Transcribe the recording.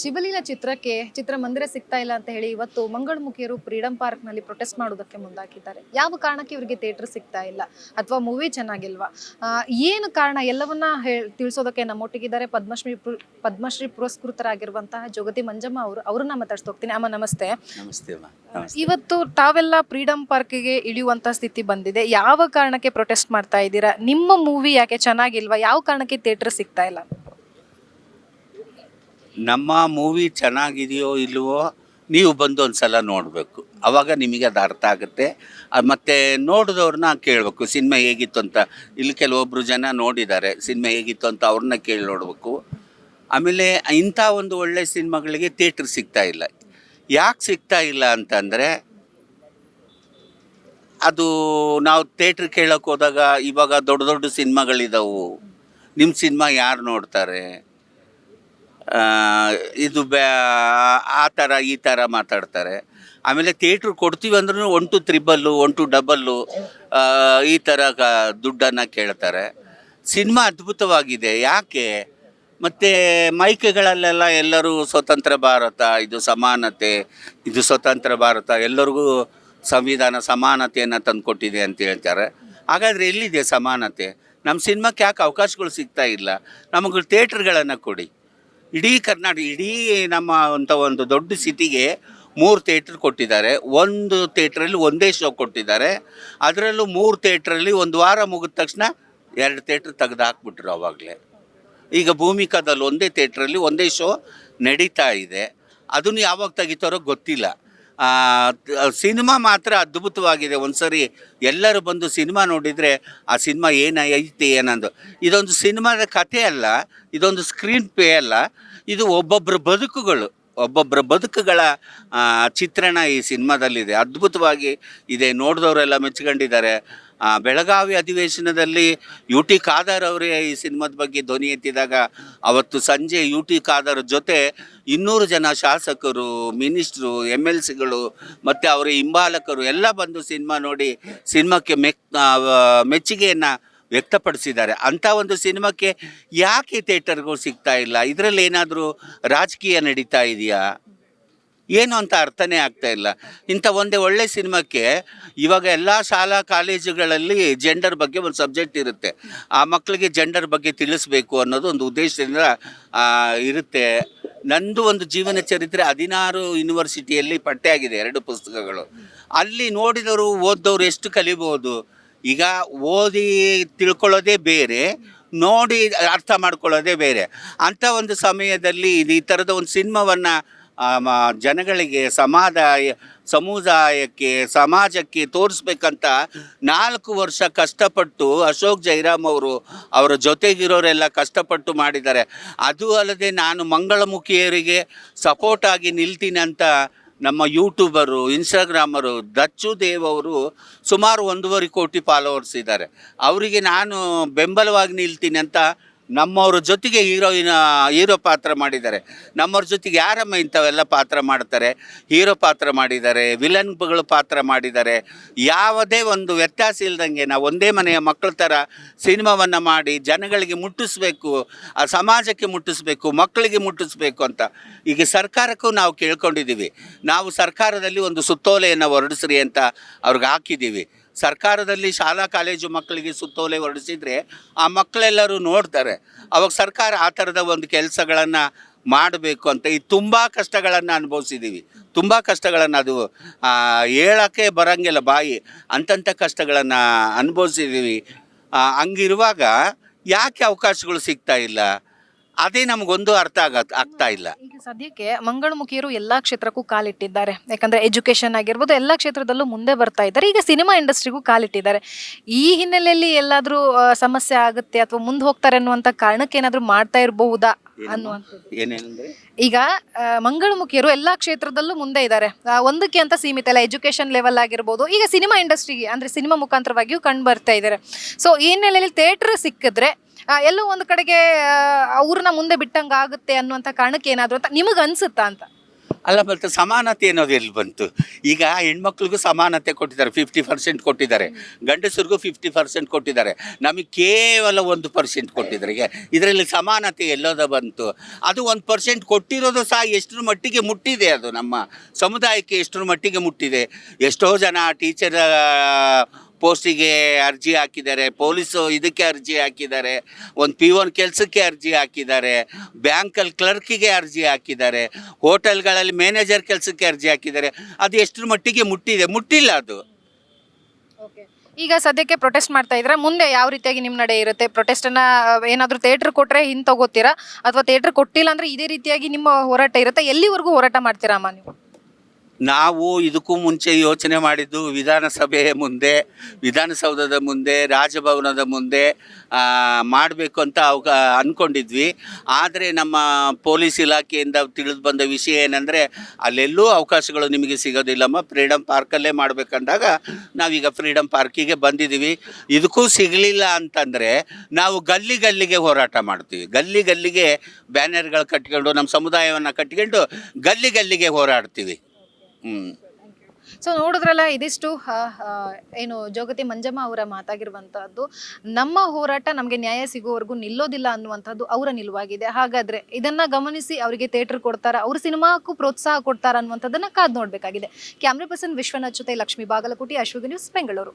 ಶಿವಲೀಲಾ ಚಿತ್ರಕ್ಕೆ ಚಿತ್ರಮಂದಿರ ಸಿಗ್ತಾ ಇಲ್ಲ ಅಂತ ಹೇಳಿ ಇವತ್ತು ಮಂಗಳಮುಖಿಯರು ಫ್ರೀಡಂ ಪಾರ್ಕ್ ನಲ್ಲಿ ಪ್ರೊಟೆಸ್ಟ್ ಮಾಡೋದಕ್ಕೆ ಮುಂದಾಕಿದ್ದಾರೆ. ಯಾವ ಕಾರಣಕ್ಕೆ ಇವರಿಗೆ ಥಿಯೇಟರ್ ಸಿಗ್ತಾ ಇಲ್ಲ ಅಥವಾ ಮೂವಿ ಚೆನ್ನಾಗಿಲ್ವಾ, ಏನು ಕಾರಣ ಎಲ್ಲವನ್ನ ತಿಳಿಸೋದಕ್ಕೆ ನಮ್ಮೊಟ್ಟಿಗಿದ್ದಾರೆ ಪದ್ಮಶ್ರೀ ಪುರಸ್ಕೃತರಾಗಿರುವಂತಹ ಜೋಗತಿ ಮಂಜಮ್ಮ ಅವ್ರನ್ನ ಮಾತಾಡ್ಸ್ತಾ ಹೋಗ್ತೀನಿ. ಅಮ್ಮ ನಮಸ್ತೆ. ನಮಸ್ತೆ. ಇವತ್ತು ತಾವೆಲ್ಲ ಫ್ರೀಡಂ ಪಾರ್ಕ್ಗೆ ಇಳಿಯುವಂತ ಸ್ಥಿತಿ ಬಂದಿದೆ. ಯಾವ ಕಾರಣಕ್ಕೆ ಪ್ರೊಟೆಸ್ಟ್ ಮಾಡ್ತಾ ಇದ್ದೀರಾ? ನಿಮ್ಮ ಮೂವಿ ಯಾಕೆ ಚೆನ್ನಾಗಿಲ್ವಾ? ಯಾವ ಕಾರಣಕ್ಕೆ ಥಿಯೇಟರ್ ಸಿಗ್ತಾ ಇಲ್ಲ? ನಮ್ಮ ಮೂವಿ ಚೆನ್ನಾಗಿದೆಯೋ ಇಲ್ವೋ ನೀವು ಬಂದು ಒಂದು ಸಲ ನೋಡಬೇಕು, ಆವಾಗ ನಿಮಗೆ ಅದು ಅರ್ಥ ಆಗುತ್ತೆ. ಮತ್ತು ನೋಡಿದವ್ರನ್ನ ಕೇಳಬೇಕು ಸಿನಿಮಾ ಹೇಗಿತ್ತು ಅಂತ. ಇಲ್ಲಿ ಕೆಲವೊಬ್ಬರು ಜನ ನೋಡಿದ್ದಾರೆ, ಸಿನಿಮಾ ಹೇಗಿತ್ತು ಅಂತ ಅವ್ರನ್ನ ಕೇಳಿ ನೋಡಬೇಕು. ಆಮೇಲೆ ಇಂಥ ಒಂದು ಒಳ್ಳೆ ಸಿನಿಮಾಗಳಿಗೆ ಥಿಯೇಟ್ರ್ ಸಿಗ್ತಾ ಇಲ್ಲ. ಯಾಕೆ ಸಿಗ್ತಾ ಇಲ್ಲ ಅಂತಂದರೆ, ಅದು ನಾವು ಥಿಯೇಟ್ರ್ ಕೇಳೋಕೆ ಹೋದಾಗ ಇವಾಗ ದೊಡ್ಡ ದೊಡ್ಡ ಸಿನಿಮಾಗಳಿದ್ದಾವೆ, ನಿಮ್ಮ ಸಿನಿಮಾ ಯಾರು ನೋಡ್ತಾರೆ, ಇದು ಆ ಥರ ಈ ಥರ ಮಾತಾಡ್ತಾರೆ. ಆಮೇಲೆ ಥಿಯೇಟ್ರ್ ಕೊಡ್ತೀವಿ ಅಂದ್ರೂ 1 to 3 1 to 2 ಈ ಥರ ದುಡ್ಡನ್ನು ಕೇಳ್ತಾರೆ. ಸಿನಿಮಾ ಅದ್ಭುತವಾಗಿದೆ, ಯಾಕೆ? ಮತ್ತು ಮೈಕ್ಗಳಲ್ಲೆಲ್ಲ ಎಲ್ಲರೂ ಸ್ವತಂತ್ರ ಭಾರತ, ಇದು ಸಮಾನತೆ, ಇದು ಸ್ವತಂತ್ರ ಭಾರತ, ಎಲ್ಲರಿಗೂ ಸಂವಿಧಾನ ಸಮಾನತೆಯನ್ನು ತಂದುಕೊಟ್ಟಿದೆ ಅಂತ ಹೇಳ್ತಾರೆ. ಹಾಗಾದರೆ ಎಲ್ಲಿದೆ ಸಮಾನತೆ? ನಮ್ಮ ಸಿನಿಮಾಕ್ಕೆ ಯಾಕೆ ಅವಕಾಶಗಳು ಸಿಗ್ತಾ ಇಲ್ಲ? ನಮಗೆ ಥಿಯೇಟ್ರ್ಗಳನ್ನು ಕೊಡಿ. ಇಡೀ ಕರ್ನಾಟಕ, ಇಡೀ ನಮ್ಮ ಅಂತ ಒಂದು ದೊಡ್ಡ ಸಿಟಿಗೆ 3 ಥಿಯೇಟ್ರ್ ಕೊಟ್ಟಿದ್ದಾರೆ. 1 ಥಿಯೇಟ್ರಲ್ಲಿ ಒಂದೇ ಶೋ ಕೊಟ್ಟಿದ್ದಾರೆ. ಅದರಲ್ಲೂ 3 ಥಿಯೇಟ್ರಲ್ಲಿ 1 ವಾರ ಮುಗಿದ ತಕ್ಷಣ 2 ಥಿಯೇಟ್ರ್ ತೆಗೆದು ಹಾಕ್ಬಿಟ್ರು ಆವಾಗಲೇ. ಈಗ ಭೂಮಿಕಾದಲ್ಲಿ ಒಂದೇ ಥಿಯೇಟ್ರಲ್ಲಿ ಒಂದೇ ಶೋ ನಡೀತಾ ಇದೆ. ಅದನ್ನು ಯಾವಾಗ ತೆಗಿತಾರೋ ಗೊತ್ತಿಲ್ಲ. ಸಿನಿಮಾ ಮಾತ್ರ ಅದ್ಭುತವಾಗಿದೆ. ಒಂದು ಸರಿ ಎಲ್ಲರೂ ಬಂದು ಸಿನಿಮಾ ನೋಡಿದರೆ ಆ ಸಿನಿಮಾ ಏನೈತಿ ಏನಂದು. ಇದೊಂದು ಸಿನಿಮಾದ ಕಥೆ ಅಲ್ಲ, ಇದೊಂದು ಸ್ಕ್ರೀನ್ ಪ್ಲೇ ಅಲ್ಲ, ಇದು ಒಬ್ಬೊಬ್ಬರ ಬದುಕುಗಳ ಚಿತ್ರಣ ಈ ಸಿನಿಮಾದಲ್ಲಿದೆ. ಅದ್ಭುತವಾಗಿ ಇದೆ, ನೋಡಿದವರೆಲ್ಲ ಮೆಚ್ಕೊಂಡಿದ್ದಾರೆ. ಬೆಳಗಾವಿ ಅಧಿವೇಶನದಲ್ಲಿ UT ಖಾದರ್ ಅವರೇ ಈ ಸಿನಿಮಾದ ಬಗ್ಗೆ ಧ್ವನಿ ಎತ್ತಿದಾಗ ಅವತ್ತು ಸಂಜೆ UT ಖಾದರ್ ಜೊತೆ 200 ಜನ ಶಾಸಕರು, ಮಿನಿಸ್ಟ್ರು, MLCಗಳು ಮತ್ತು ಅವರ ಹಿಂಬಾಲಕರು ಎಲ್ಲ ಬಂದು ಸಿನಿಮಾ ನೋಡಿ ಸಿನಿಮಾಕ್ಕೆ ಮೆಚ್ಚುಗೆಯನ್ನು ವ್ಯಕ್ತಪಡಿಸಿದ್ದಾರೆ. ಅಂಥ ಒಂದು ಸಿನಿಮಾಕ್ಕೆ ಯಾಕೆ ಥಿಯೇಟರ್ಗಳು ಸಿಗ್ತಾ ಇಲ್ಲ? ಇದರಲ್ಲಿ ಏನಾದರೂ ರಾಜಕೀಯ ನಡೀತಾ ಇದೆಯಾ ಏನು ಅಂತ ಅರ್ಥನೇ ಆಗ್ತಾ ಇಲ್ಲ. ಇಂಥ ಒಂದೇ ಒಳ್ಳೆ ಸಿನಿಮಾಕ್ಕೆ ಇವಾಗ ಎಲ್ಲ ಶಾಲಾ ಕಾಲೇಜುಗಳಲ್ಲಿ ಜೆಂಡರ್ ಬಗ್ಗೆ ಒಂದು ಸಬ್ಜೆಕ್ಟ್ ಇರುತ್ತೆ. ಆ ಮಕ್ಕಳಿಗೆ ಜೆಂಡರ್ ಬಗ್ಗೆ ತಿಳಿಸ್ಬೇಕು ಅನ್ನೋದು ಒಂದು ಉದ್ದೇಶದಿಂದ ಇರುತ್ತೆ. ನಂದು ಒಂದು ಜೀವನ ಚರಿತ್ರೆ 16 ಯೂನಿವರ್ಸಿಟಿಯಲ್ಲಿ ಪಠ್ಯ ಆಗಿದೆ, 2 ಪುಸ್ತಕಗಳು. ಅಲ್ಲಿ ನೋಡಿದವರು ಓದ್ದವರು ಎಷ್ಟು ಕಲಿಬೋದು. ಈಗ ಓದಿ ತಿಳ್ಕೊಳ್ಳೋದೇ ಬೇರೆ, ನೋಡಿ ಅರ್ಥ ಮಾಡ್ಕೊಳ್ಳೋದೇ ಬೇರೆ. ಅಂಥ ಒಂದು ಸಮಯದಲ್ಲಿ ಈ ಥರದ ಒಂದು ಸಿನಿಮಾವನ್ನು ಜನಗಳಿಗೆ, ಸಮುದಾಯಕ್ಕೆ, ಸಮಾಜಕ್ಕೆ ತೋರಿಸ್ಬೇಕಂತ 4 ವರ್ಷ ಕಷ್ಟಪಟ್ಟು ಅಶೋಕ್ ಜೈರಾಮ್ ಅವರ ಜೊತೆಗಿರೋರೆಲ್ಲ ಕಷ್ಟಪಟ್ಟು ಮಾಡಿದ್ದಾರೆ. ಅದು ಅಲ್ಲದೆ ನಾನು ಮಂಗಳಮುಖಿಯರಿಗೆ ಸಪೋರ್ಟಾಗಿ ನಿಲ್ತೀನಿ ಅಂತ ನಮ್ಮ ಯೂಟ್ಯೂಬರು, ಇನ್ಸ್ಟಾಗ್ರಾಮರು, ದಚ್ಚು ದೇವ್ ಅವರು ಸುಮಾರು 1.5 ಕೋಟಿ ಫಾಲೋವರ್ಸ್ ಇದ್ದಾರೆ. ಅವರಿಗೆ ನಾನು ಬೆಂಬಲವಾಗಿ ನಿಲ್ತೀನಿ ಅಂತ ನಮ್ಮವ್ರ ಜೊತೆಗೆ ಹೀರೋ ಪಾತ್ರ ಮಾಡಿದ್ದಾರೆ. ನಮ್ಮವ್ರ ಜೊತೆಗೆ ಯಾರಮ್ಮ ಇಂಥವೆಲ್ಲ ಪಾತ್ರ ಮಾಡ್ತಾರೆ? ಹೀರೋ ಪಾತ್ರ ಮಾಡಿದ್ದಾರೆ, ವಿಲನ್ಗಳು ಪಾತ್ರ ಮಾಡಿದ್ದಾರೆ. ಯಾವುದೇ ಒಂದು ವ್ಯತ್ಯಾಸ ಇಲ್ದಂಗೆ ನಾವು ಒಂದೇ ಮನೆಯ ಮಕ್ಕಳ ಥರ ಸಿನಿಮಾವನ್ನು ಮಾಡಿ ಜನಗಳಿಗೆ ಮುಟ್ಟಿಸ್ಬೇಕು, ಆ ಸಮಾಜಕ್ಕೆ ಮುಟ್ಟಿಸ್ಬೇಕು, ಮಕ್ಕಳಿಗೆ ಮುಟ್ಟಿಸ್ಬೇಕು ಅಂತ ಈಗ ಸರ್ಕಾರಕ್ಕೂ ನಾವು ಕೇಳ್ಕೊಂಡಿದ್ದೀವಿ. ನಾವು ಸರ್ಕಾರದಲ್ಲಿ ಒಂದು ಸುತ್ತೋಲೆಯನ್ನು ಹೊರಡಿಸ್ರಿ ಅಂತ ಅವ್ರಿಗೆ ಹಾಕಿದ್ದೀವಿ. ಸರ್ಕಾರದಲ್ಲಿ ಶಾಲಾ ಕಾಲೇಜು ಮಕ್ಕಳಿಗೆ ಸುತ್ತೋಲೆ ಹೊರಡಿಸಿದರೆ ಆ ಮಕ್ಕಳೆಲ್ಲರೂ ನೋಡ್ತಾರೆ. ಅವಾಗ ಸರ್ಕಾರ ಆ ಥರದ ಒಂದು ಕೆಲಸಗಳನ್ನು ಮಾಡಬೇಕು ಅಂತ ಈ ತುಂಬ ಕಷ್ಟಗಳನ್ನು ಅನುಭವಿಸಿದ್ದೀವಿ. ತುಂಬ ಕಷ್ಟಗಳನ್ನು, ಅದು ಹೇಳೋಕ್ಕೆ ಬರೋಂಗಿಲ್ಲ ಬಾಯಿ, ಅಂಥ ಕಷ್ಟಗಳನ್ನು ಅನುಭವಿಸಿದ್ದೀವಿ. ಹಂಗಿರುವಾಗ ಯಾಕೆ ಅವಕಾಶಗಳು ಸಿಗ್ತಾ ಇಲ್ಲ? ಅದೇ ನಮಗೊಂದು ಅರ್ಥ ಆಗ್ತಾ ಇಲ್ಲ. ಈಗ ಸದ್ಯಕ್ಕೆ ಮಂಗಳಮುಖಿಯರು ಎಲ್ಲಾ ಕ್ಷೇತ್ರಕ್ಕೂ ಕಾಲಿಟ್ಟಿದ್ದಾರೆ. ಯಾಕಂದ್ರೆ ಎಜುಕೇಶನ್ ಆಗಿರ್ಬೋದು ಎಲ್ಲ ಕ್ಷೇತ್ರದಲ್ಲೂ ಮುಂದೆ ಬರ್ತಾ ಇದ್ದಾರೆ. ಈಗ ಸಿನಿಮಾ ಇಂಡಸ್ಟ್ರಿಗೂ ಕಾಲಿಟ್ಟಿದ್ದಾರೆ. ಈ ಹಿನ್ನೆಲೆಯಲ್ಲಿ ಎಲ್ಲಾದ್ರೂ ಸಮಸ್ಯೆ ಆಗುತ್ತೆ ಅಥವಾ ಮುಂದೆ ಹೋಗ್ತಾರೆ ಅನ್ನುವಂಥ ಕಾರಣಕ್ಕೆ ಏನಾದರೂ ಮಾಡ್ತಾ ಇರಬಹುದಾ ಅನ್ನುವಂಥದ್ದು. ಏನೇನಂದ್ರೆ, ಈಗ ಮಂಗಳಮುಖಿಯರು ಎಲ್ಲಾ ಕ್ಷೇತ್ರದಲ್ಲೂ ಮುಂದೆ ಇದ್ದಾರೆ, ಒಂದಕ್ಕೆ ಅಂತ ಸೀಮಿತ ಇಲ್ಲ. ಎಜುಕೇಶನ್ ಲೆವೆಲ್ ಆಗಿರ್ಬೋದು, ಈಗ ಸಿನಿಮಾ ಇಂಡಸ್ಟ್ರಿಗೆ ಅಂದ್ರೆ ಸಿನಿಮಾ ಮುಖಾಂತರವಾಗಿಯೂ ಕಂಡು ಬರ್ತಾ ಇದ್ದಾರೆ. ಸೊ ಈ ಹಿನ್ನೆಲೆಯಲ್ಲಿ ಥಿಯೇಟರ್ ಸಿಕ್ಕಿದ್ರೆ ಎಲ್ಲೋ ಒಂದು ಕಡೆಗೆ ಅವ್ರನ್ನ ಮುಂದೆ ಬಿಟ್ಟಂಗೆ ಆಗುತ್ತೆ ಅನ್ನುವಂಥ ಕಾರಣಕ್ಕೆ ಏನಾದರೂ ಅಂತ ನಿಮಗೆ ಅನ್ಸುತ್ತಾ ಅಂತ? ಅಲ್ಲ ಮತ್ತು ಸಮಾನತೆ ಅನ್ನೋದು ಎಲ್ಲಿ ಬಂತು? ಈಗ ಹೆಣ್ಮಕ್ಳಿಗೂ ಸಮಾನತೆ ಕೊಟ್ಟಿದ್ದಾರೆ, 50% ಕೊಟ್ಟಿದ್ದಾರೆ, ಗಂಡಸರಿಗೂ 50% ಕೊಟ್ಟಿದ್ದಾರೆ, ನಮಗೆ ಕೇವಲ 1% ಕೊಟ್ಟಿದ್ದಾರೆ. ಈಗ ಇದರಲ್ಲಿ ಸಮಾನತೆ ಎಲ್ಲೋದ ಬಂತು? ಅದು 1% ಕೊಟ್ಟಿರೋದು ಸಹ ಎಷ್ಟರ ಮಟ್ಟಿಗೆ ಮುಟ್ಟಿದೆ, ಅದು ನಮ್ಮ ಸಮುದಾಯಕ್ಕೆ ಎಷ್ಟರ ಮಟ್ಟಿಗೆ ಮುಟ್ಟಿದೆ. ಎಷ್ಟೋ ಜನ ಟೀಚರ್ ಪೋಸ್ಟಿಗೆ ಅರ್ಜಿ ಹಾಕಿದ್ದಾರೆ, ಪೊಲೀಸು ಇದಕ್ಕೆ ಅರ್ಜಿ ಹಾಕಿದ್ದಾರೆ, ಒಂದು P1 ಕೆಲಸಕ್ಕೆ ಅರ್ಜಿ ಹಾಕಿದ್ದಾರೆ, ಬ್ಯಾಂಕಲ್ಲಿ ಕ್ಲರ್ಕಿಗೆ ಅರ್ಜಿ ಹಾಕಿದ್ದಾರೆ, ಹೋಟೆಲ್ಗಳಲ್ಲಿ ಮ್ಯಾನೇಜರ್ ಕೆಲಸಕ್ಕೆ ಅರ್ಜಿ ಹಾಕಿದ್ದಾರೆ. ಅದು ಎಷ್ಟರ ಮಟ್ಟಿಗೆ ಮುಟ್ಟಿದೆ? ಮುಟ್ಟಿಲ್ಲ ಅದು. ಈಗ ಸದ್ಯಕ್ಕೆ ಪ್ರೊಟೆಸ್ಟ್ ಮಾಡ್ತಾ ಇದ್ರೆ ಮುಂದೆ ಯಾವ ರೀತಿಯಾಗಿ ನಿಮ್ಮ ನಡೆ ಇರುತ್ತೆ? ಪ್ರೊಟೆಸ್ಟನ್ನ ಏನಾದರೂ ಥಿಯೇಟ್ರ್ ಕೊಟ್ಟರೆ ಹಿಂದೆ ತಗೋತೀರಾ, ಅಥವಾ ಥಿಯೇಟ್ರ್ ಕೊಟ್ಟಿಲ್ಲ ಅಂದರೆ ಇದೇ ರೀತಿಯಾಗಿ ನಿಮ್ಮ ಹೋರಾಟ ಇರುತ್ತೆ? ಎಲ್ಲಿವರೆಗೂ ಹೋರಾಟ ಮಾಡ್ತೀರಾ ಅಮ್ಮ ನೀವು? ನಾವು ಇದಕ್ಕೂ ಮುಂಚೆ ಯೋಚನೆ ಮಾಡಿದ್ದು ವಿಧಾನಸಭೆಯ ಮುಂದೆ, ವಿಧಾನಸೌಧದ ಮುಂದೆ, ರಾಜಭವನದ ಮುಂದೆ ಮಾಡಬೇಕು ಅಂತ ಅಂದ್ಕೊಂಡಿದ್ವಿ. ಆದರೆ ನಮ್ಮ ಪೊಲೀಸ್ ಇಲಾಖೆಯಿಂದ ತಿಳಿದು ಬಂದ ವಿಷಯ ಏನಂದರೆ, ಅಲ್ಲೆಲ್ಲೂ ಅವಕಾಶಗಳು ನಿಮಗೆ ಸಿಗೋದಿಲ್ಲಮ್ಮ, ಫ್ರೀಡಮ್ ಪಾರ್ಕಲ್ಲೇ ಮಾಡಬೇಕಂದಾಗ ನಾವೀಗ ಫ್ರೀಡಮ್ ಪಾರ್ಕಿಗೆ ಬಂದಿದ್ದೀವಿ. ಇದಕ್ಕೂ ಸಿಗಲಿಲ್ಲ ಅಂತಂದರೆ ನಾವು ಗಲ್ಲಿಗೆ ಹೋರಾಟ ಮಾಡ್ತೀವಿ. ಗಲ್ಲಿಗೆ ಬ್ಯಾನರ್ಗಳು ಕಟ್ಕೊಂಡು, ನಮ್ಮ ಸಮುದಾಯವನ್ನು ಕಟ್ಕೊಂಡು ಗಲ್ಲಿಗೆ ಹೋರಾಡ್ತೀವಿ. ಸೊ ನೋಡಿದ್ರಲ್ಲ, ಇದಿಷ್ಟು ಏನು ಜೋಗತಿ ಮಂಜಮ್ಮ ಅವರ ಮಾತಾಗಿರುವಂತಹದ್ದು. ನಮ್ಮ ಹೋರಾಟ ನಮಗೆ ನ್ಯಾಯ ಸಿಗೋವರೆಗೂ ನಿಲ್ಲೋದಿಲ್ಲ ಅನ್ನುವಂಥದ್ದು ಅವರ ನಿಲುವಾಗಿದೆ. ಹಾಗಾದ್ರೆ ಇದನ್ನ ಗಮನಿಸಿ ಅವರಿಗೆ ಥಿಯೇಟರ್ ಕೊಡ್ತಾರ, ಅವ್ರ ಸಿನಿಮಾಕ್ಕೂ ಪ್ರೋತ್ಸಾಹ ಕೊಡ್ತಾರ ಅನ್ನುವಂಥದ್ದನ್ನ ಕಾದ್ ನೋಡ್ಬೇಕಾಗಿದೆ. ಕ್ಯಾಮ್ರಾ ಪರ್ಸನ್ ವಿಶ್ವನಾಥ್ ಜೊತೆ ಲಕ್ಷ್ಮೀ ಬಾಗಲಕೋಟೆ, ಅಶ್ವಿನಿ ನ್ಯೂಸ್, ಬೆಂಗಳೂರು.